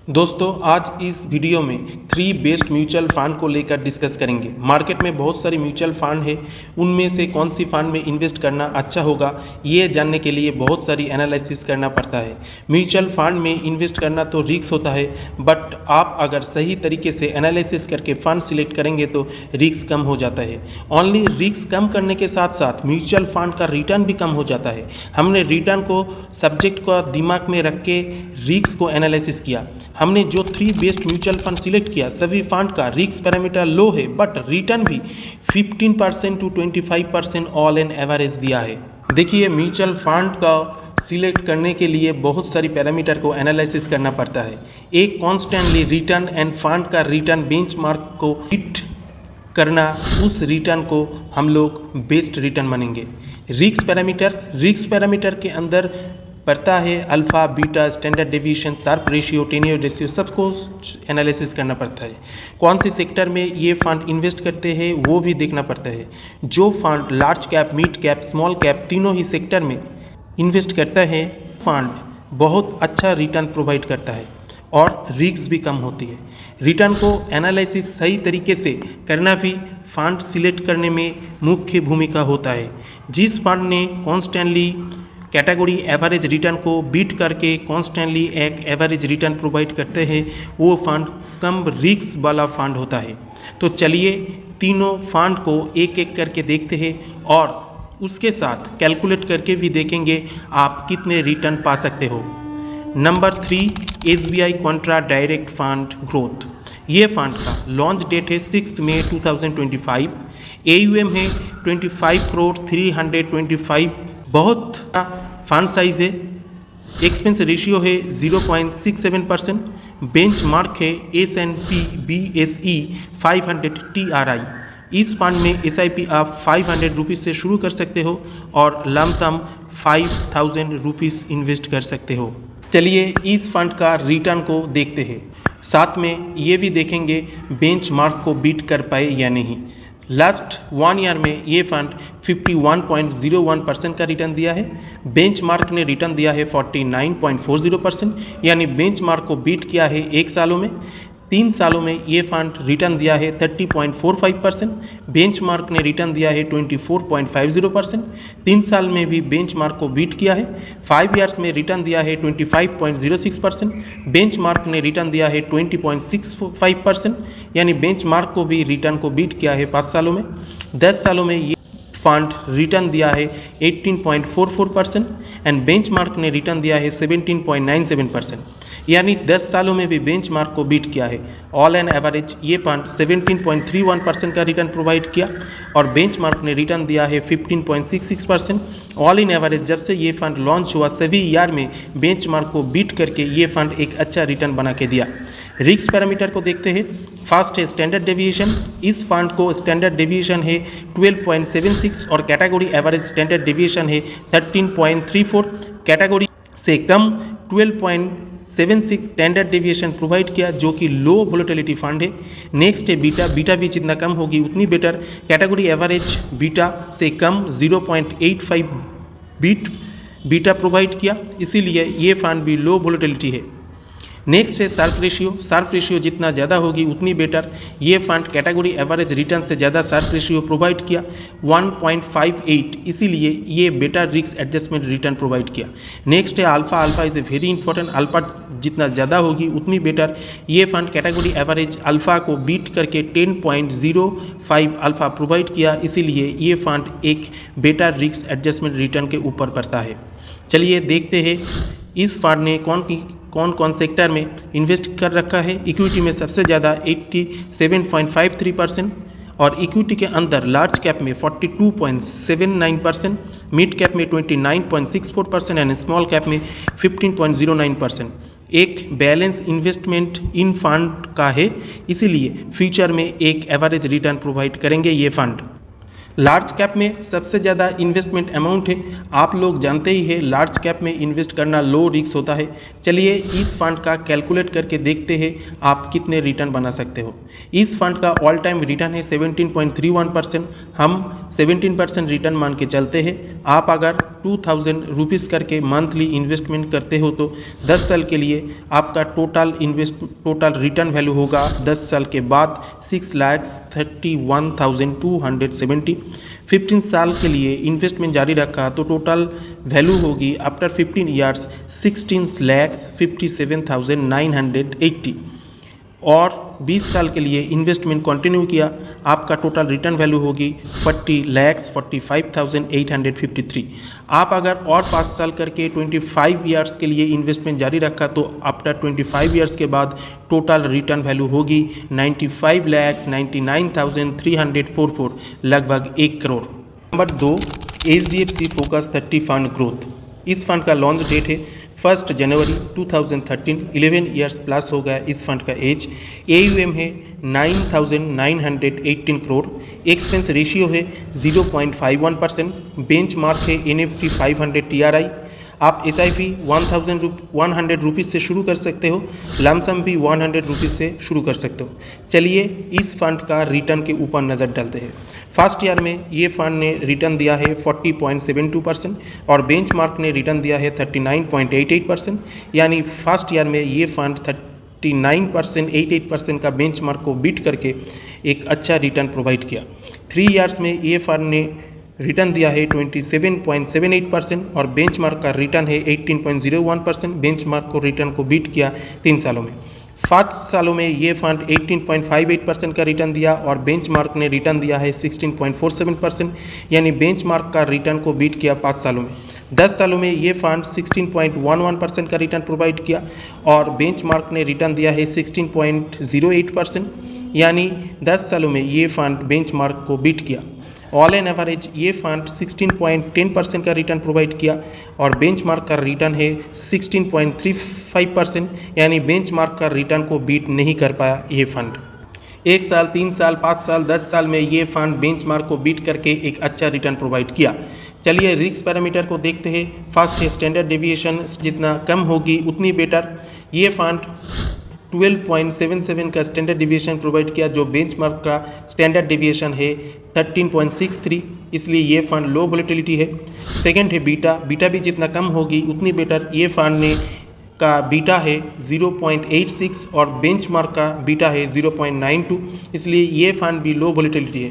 दोस्तों आज इस वीडियो में 3 बेस्ट म्यूचुअल फंड को लेकर डिस्कस करेंगे। मार्केट में बहुत सारी म्यूचुअल फंड है, उनमें से कौन सी फंड में इन्वेस्ट करना अच्छा होगा ये जानने के लिए बहुत सारी एनालिसिस करना पड़ता है। म्यूचुअल फंड में इन्वेस्ट करना तो रिस्क होता है, बट आप अगर सही तरीके से एनालिसिस करके फंड सिलेक्ट करेंगे तो रिस्क कम हो जाता है। ओनली रिस्क कम करने के साथ साथ म्यूचुअल फंड का रिटर्न भी कम हो जाता है। हमने रिटर्न को सब्जेक्ट को दिमाग में रख के रिस्क को एनालिसिस किया। हमने जो 3 बेस्ट म्यूचुअल फंड सिलेक्ट किया, सभी फंड का रिस्क पैरामीटर लो है, बट रिटर्न भी 15% टू 25% ऑल एन एवरेज दिया है। देखिए, म्यूचुअल फंड का सिलेक्ट करने के लिए बहुत सारी पैरामीटर को एनालिसिस करना पड़ता है। एक कॉन्स्टेंटली रिटर्न एंड फंड का रिटर्न बेंचमार्क को हिट करना, उस रिटर्न को हम लोग बेस्ट रिटर्न मानेंगे। रिस्क पैरामीटर के अंदर पड़ता है alpha, beta, standard deviation, Sharpe ratio, 10 year ratio, सबको एनालिसिस करना पड़ता है। कौन सी सेक्टर में ये फंड इन्वेस्ट करते हैं वो भी देखना पड़ता है। जो fund large cap, mid cap, small cap तीनों ही सेक्टर में इन्वेस्ट करता है, फंड बहुत अच्छा रिटर्न प्रोवाइड करता है और रिस्क भी कम होती है। रिटर्न को एनालिसिस सही तरीके से करना भी फंड सिलेक्ट करने में मुख्य भूमिका होता है। जिस फंड ने कॉन्स्टेंटली कैटेगरी एवरेज रिटर्न को बीट करके कॉन्स्टेंटली एक एवरेज रिटर्न प्रोवाइड करते हैं, वो फंड कम रिस्क वाला फंड होता है। तो चलिए तीनों फंड को एक एक करके देखते हैं और उसके साथ कैलकुलेट करके भी देखेंगे आप कितने रिटर्न पा सकते हो। Number 3, SBI Contra direct fund growth. ये फंड का लॉन्च डेट है 6 मई 2025। AUM है 25 करोड़ 325, बहुत फंड साइज है। एक्सपेंस रेशियो है 0.67%। बेंचमार्क है S&P BSE 500 TRI। इस फंड में SIP आप 500 रुपीज़ से शुरू कर सकते हो और लमसम 5000 रुपीज़ इन्वेस्ट कर सकते हो। चलिए इस फंड का रिटर्न को देखते हैं, साथ में ये भी देखेंगे बेंचमार्क को बीट कर पाए या नहीं। लास्ट 1 ईयर में ये फंड 51.01% का रिटर्न दिया है। बेंचमार्क ने रिटर्न दिया है 49.40%, यानी बेंचमार्क को बीट किया है 1 सालों में। 3 सालों में ये फंड रिटर्न दिया है 30.45%। बेंचमार्क ने रिटर्न दिया है 24.50%। 3 साल में भी बेंचमार्क को बीट किया है। 5 ईयर्स में रिटर्न दिया है 25.06%। बेंचमार्क ने रिटर्न दिया है 20.65%, यानी बेंचमार्क को भी रिटर्न को बीट किया है 5 सालों में। 10 सालों में ये फंड रिटर्न दिया है 18.44% एंड बेंचमार्क ने रिटर्न दिया है 17.97%, यानी 10 सालों में भी बेंचमार्क को बीट किया है। ऑल एन एवरेज ये फंड 17.31% का रिटर्न प्रोवाइड किया और बेंचमार्क ने रिटर्न दिया है 15.66%। ऑल इन एवरेज जब से ये फंड लॉन्च हुआ सभी ईयर में बेंचमार्क को बीट करके ये फंड एक अच्छा रिटर्न बना के दिया। रिस्क पैरामीटर को देखते हैं। फर्स्ट है स्टैंडर्ड डेविएशन। इस फंड को स्टैंडर्ड डेविएशन है 12.76 और कैटेगरी एवरेज स्टैंडर्ड डेविएशन है 13.34। कैटेगरी से कम 12.76 स्टैंडर्ड डेविएशन प्रोवाइड किया, जो कि लो वोलेटिलिटी फंड है। नेक्स्ट है बीटा भी जितना कम होगी उतनी बेटर। कैटेगरी एवरेज बीटा से कम 0.85 बीटा प्रोवाइड किया, इसीलिए ये फंड भी लो वोलेटिलिटी है। नेक्स्ट है शार्प रेशियो जितना ज़्यादा होगी उतनी बेटर। ये फंड कैटेगरी एवरेज रिटर्न से ज़्यादा शार्प रेशियो प्रोवाइड किया 1.58, इसीलिए ये better risk adjustment return provide किया। नेक्स्ट है alpha is a very important. Alpha जितना ज़्यादा होगी उतनी बेटर। ये फंड कैटेगरी एवरेज अल्फ़ा को बीट करके 10.05 अल्फ़ा प्रोवाइड किया, इसीलिए ये फंड एक बेटर रिस्क एडजस्टमेंट रिटर्न के ऊपर पड़ता है। चलिए देखते हैं इस फंड ने कौन कौन सेक्टर में इन्वेस्ट कर रखा है। इक्विटी में सबसे ज़्यादा 87.53% और इक्विटी के अंदर लार्ज कैप में 42.79%, मिड कैप में 29.64% एंड स्मॉल कैप में 15.09%। एक बैलेंस इन्वेस्टमेंट इन फंड का है, इसीलिए फ्यूचर में एक एवरेज रिटर्न प्रोवाइड करेंगे ये फंड। लार्ज कैप में सबसे ज़्यादा इन्वेस्टमेंट अमाउंट है। आप लोग जानते ही है लार्ज कैप में इन्वेस्ट करना लो रिस्क होता है। चलिए इस फंड का कैलकुलेट करके देखते हैं आप कितने रिटर्न बना सकते हो। इस फंड का ऑल टाइम रिटर्न है 17.31%। हम 17% रिटर्न मान के चलते हैं। आप अगर 2000 रुपीज़ करके मंथली इन्वेस्टमेंट करते हो तो 10 साल के लिए आपका टोटल रिटर्न वैल्यू होगा 10 साल के बाद 6,31,270। 15 साल के लिए इन्वेस्टमेंट जारी रखा तो टोटल वैल्यू होगी आफ्टर 15 ईयर्स 16,57,980। और 20 साल के लिए इन्वेस्टमेंट कंटिन्यू किया, आपका टोटल रिटर्न वैल्यू होगी 40,45,853। आप अगर और 5 साल करके 25 ईयर्स के लिए इन्वेस्टमेंट जारी रखा तो आफ्टर 25 ईयर्स के बाद टोटल रिटर्न वैल्यू होगी 95,99,344, लगभग 1 crore. Number 2, HDFC focus 30 fund growth. इस फंड का लॉन्च डेट है 1 जनवरी 2013। 11 ईयर्स प्लस हो गया इस फंड का एज। AUM है 9,918 करोड़। एक्सपेंस रेशियो है 0.51%। बेंच मार्क है NFT 500 TRI। आप SIP 100 रुपीज़ से शुरू कर सकते हो, लमसम भी 100 रुपीज़ से शुरू कर सकते हो। चलिए इस फंड का रिटर्न के ऊपर नज़र डालते हैं। फर्स्ट ईयर में ये फंड ने रिटर्न दिया है 40.72% और बेंचमार्क ने रिटर्न दिया है 39.88%। यानी फर्स्ट ईयर में ये फंड 39% का बेंचमार्क को बीट करके एक अच्छा रिटर्न प्रोवाइड किया। 3 ईयर्स में ये फंड ने रिटर्न दिया है 27.78% और बेंचमार्क का रिटर्न है 18.01%। बेंचमार्क को रिटर्न को बीट किया 3 सालों में। 5 सालों में ये फंड 18.58% का रिटर्न दिया और बेंचमार्क ने रिटर्न दिया है 16.47%। यानी बेंचमार्क का रिटर्न को बीट किया 5 सालों में। 10 सालों में ये फंड 16.11% का रिटर्न प्रोवाइड किया और बेंचमार्क ने रिटर्न दिया है 16.08%। यानी 10 सालों में ये फंड बेंचमार्क को बीट किया। ऑल एन एवरेज ये फंड 16.10% का रिटर्न प्रोवाइड किया और बेंचमार्क का रिटर्न है 16.35%। यानी बेंचमार्क का रिटर्न को बीट नहीं कर पाया ये फंड। 1 साल, 3 साल, 5 साल, 10 साल में ये फंड बेंचमार्क को बीट करके एक अच्छा रिटर्न प्रोवाइड किया। चलिए रिस्क पैरामीटर को देखते हैं। फर्स्ट है स्टैंडर्ड डेविएशन, जितना कम होगी उतनी बेटर। ये फंड 12.77 का स्टैंडर्ड डेविएशन प्रोवाइड किया, जो बेंचमार्क का स्टैंडर्ड डेविएशन है 13.63, इसलिए ये फंड लो वोलेटिलिटी है। सेकंड है बीटा भी जितना कम होगी उतनी बेटर। ये फंड ने का बीटा है 0.86 और बेंचमार्क का बीटा है 0.92, इसलिए ये फंड भी लो वोलेटिलिटी है।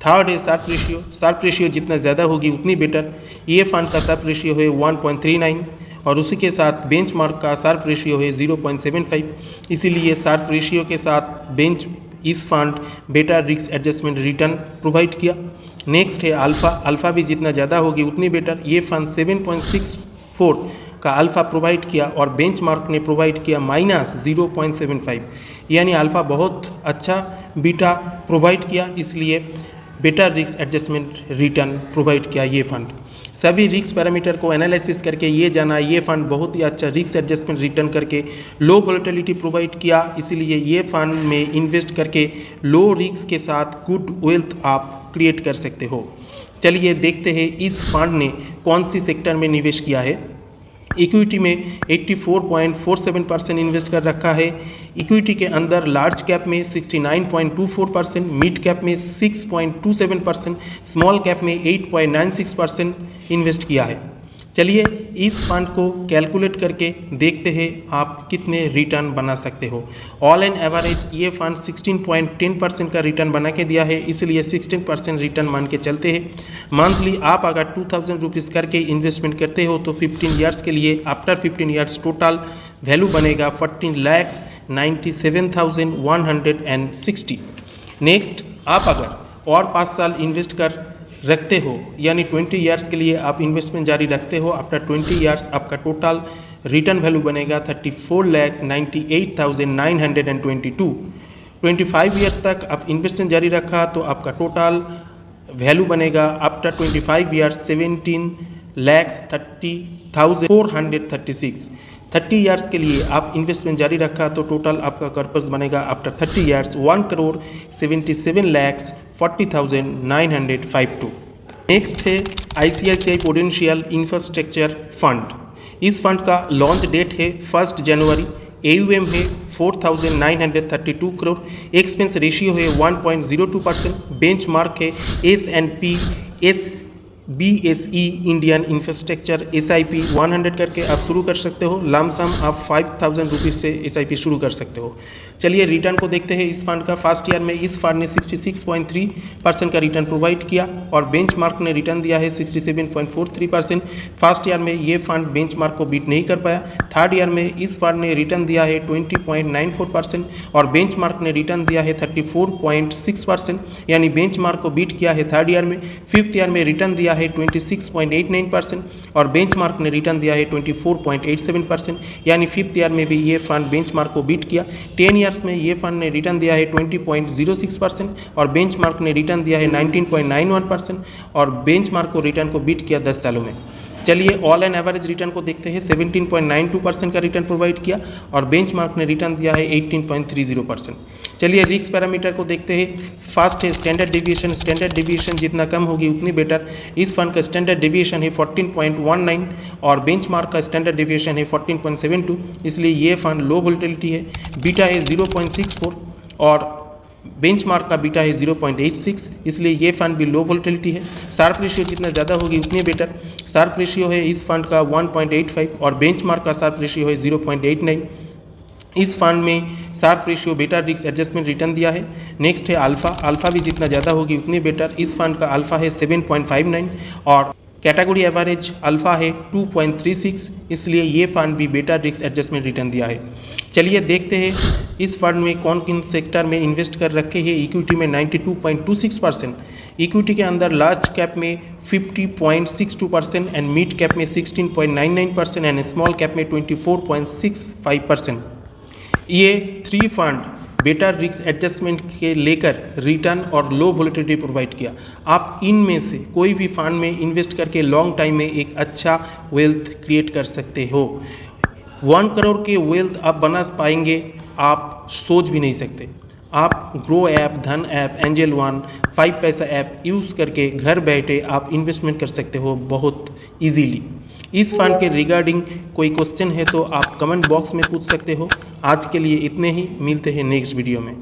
थर्ड है शार्प रेशियो जितना ज़्यादा होगी उतनी बेटर। ये फंड का शार्प रेशियो है 1.39 और उसी के साथ बेंचमार्क का शार्प रेशियो है 0.75, इसीलिए शार्प रेशियो के साथ इस fund better risk adjustment return provide किया। नेक्स्ट है अल्फ़ा भी जितना ज़्यादा होगी उतनी बेटर। ये फंड 7.64 का अल्फ़ा प्रोवाइड किया और बेंचमार्क ने प्रोवाइड किया -0.75, यानी अल्फ़ा बहुत अच्छा बीटा प्रोवाइड किया, इसलिए better risk adjustment return provide किया ये फंड। सभी रिस्क पैरामीटर को एनालिसिस करके ये जाना ये फंड बहुत ही अच्छा रिस्क एडजस्टमेंट रिटर्न करके लो वोलेटिलिटी प्रोवाइड किया, इसीलिए ये फंड में इन्वेस्ट करके लो रिस्क के साथ गुड वेल्थ आप क्रिएट कर सकते हो। चलिए देखते हैं इस फंड ने कौन सी सेक्टर में निवेश किया है। इक्विटी में 84.47% इन्वेस्ट कर रखा है। इक्विटी के अंदर लार्ज कैप में 69.24%, मिड कैप में 6.27%, स्मॉल कैप में 8.96% इन्वेस्ट किया है। चलिए इस फंड को कैलकुलेट करके देखते हैं आप कितने रिटर्न बना सकते हो। ऑल एन एवरेज ये फंड 16.10% का रिटर्न बना के दिया है, इसलिए 16% रिटर्न मान के चलते हैं। मंथली आप अगर 2000 रुपीज़ करके इन्वेस्टमेंट करते हो तो 15 ईयर्स के लिए आफ्टर 15 ईयर्स टोटल वैल्यू बनेगा 14,97,160। नेक्स्ट, आप अगर और 5 साल इन्वेस्ट कर रखते हो यानी 20 ईयर्स के लिए आप इन्वेस्टमेंट जारी रखते हो, आफ्टर 20 ईयर्स आपका टोटल रिटर्न वैल्यू बनेगा 34,98,922। 25 ईयर्स तक आप इन्वेस्टमेंट जारी रखा तो आपका टोटल वैल्यू बनेगा आफ्टर 25 ईयर्स 17,30,436। 30 ईयर्स के लिए आप इन्वेस्टमेंट जारी रखा तो टोटल आपका कर्पस बनेगा आफ्टर 30 ईयर्स 1,77,47,4 40,952। नेक्स्ट है ICICI पोटेंशियल इंफ्रास्ट्रक्चर फंड। इस फंड का लॉन्च डेट है 1 जनवरी। AUM है 4,932 करोड़। एक्सपेंस रेशियो है 1.02%। बेंच मार्क है S&P BSE Indian infrastructure SIP 100 करके आप शुरू कर सकते हो। लमसम आप 5,000 रुपीज़ से SIP शुरू कर सकते हो। चलिए रिटर्न को देखते हैं इस फंड का। फर्स्ट ईयर में इस फंड ने 66.3% का रिटर्न प्रोवाइड किया और बेंचमार्क ने रिटर्न दिया है 67.43%। फर्स्ट ईयर में ये फंड बेंचमार्क को बीट नहीं कर पाया। थर्ड ईयर में इस फंड ने रिटर्न दिया है 20.94% और बेंचमार्क ने रिटर्न दिया है 34.6%, यानी बेंचमार्क को बीट किया है थर्ड ईयर में। फिफ्थ ईयर में रिटर्न दिया है 26.89% और बेंचमार्क ने रिटर्न दिया है 24.87%, यानी फिफ्थ ईयर में भी ये फंड बेंचमार्क को बीट किया। 10 ईयर्स में ये फंड ने रिटर्न दिया है 20.06% और बेंचमार्क ने रिटर्न दिया है 19.91% और बेंचमार्क को रिटर्न को बीट किया 10 सालों में। चलिए ऑल एंड एवरेज रिटर्न को देखते हैं। 17.92% का रिटर्न प्रोवाइड किया और बेंचमार्क ने रिटर्न दिया है 18.30%। चलिए रिस्क पैरामीटर को देखते हैं। फर्स्ट है स्टैंडर्ड डेविएशन। स्टैंडर्ड डेविएशन जितना कम होगी उतनी बेटर। इस फंड का स्टैंडर्ड डेविएशन है 14.19 और बेंचमार्क का स्टैंडर्ड डेविएशन है 14.72, इसलिए ये फंड लो वोलेटिलिटी है। बीटा है 0.64 और बेंचमार्क का बीटा है 0.86, इसलिए ये फंड भी लो वोलेटिलिटी है। शार्प रेशियो जितना ज़्यादा होगी उतनी बेटर। शार्प रेशियो है इस फंड का 1.85 और बेंचमार्क का शार्प रेशियो है 0.89। इस फंड में शार्प रेशियो बेटा रिस्क एडजस्टमेंट रिटर्न दिया है। नेक्स्ट है अल्फा। अल्फा भी जितना ज़्यादा होगी उतनी बेटर। इस फंड का अल्फा है 7.59 और कैटेगरी एवरेज अल्फा है 2.36, इसलिए ये फंड भी बेटा रिस्क एडजस्टमेंट रिटर्न दिया है। चलिए देखते हैं इस फंड में कौन किन सेक्टर में इन्वेस्ट कर रखे हैं। इक्विटी में 92.26%, इक्विटी के अंदर लार्ज कैप में 50.62% एंड मिड कैप में 16.99% एंड स्मॉल कैप में 24.65%। ये 3 फंड बेटर रिस्क एडजस्टमेंट के लेकर रिटर्न और लो वोलेटिलिटी प्रोवाइड किया। आप इनमें से कोई भी फंड में इन्वेस्ट करके लॉन्ग टाइम में एक अच्छा वेल्थ क्रिएट कर सकते हो। 1 करोड़ के वेल्थ आप बना पाएंगे, आप सोच भी नहीं सकते। आप ग्रो ऐप, धन ऐप, एंजल वन, 5 पैसा ऐप यूज़ करके घर बैठे आप इन्वेस्टमेंट कर सकते हो बहुत इजीली। इस फंड के रिगार्डिंग कोई क्वेश्चन है तो आप कमेंट बॉक्स में पूछ सकते हो। आज के लिए इतने ही, मिलते हैं नेक्स्ट वीडियो में।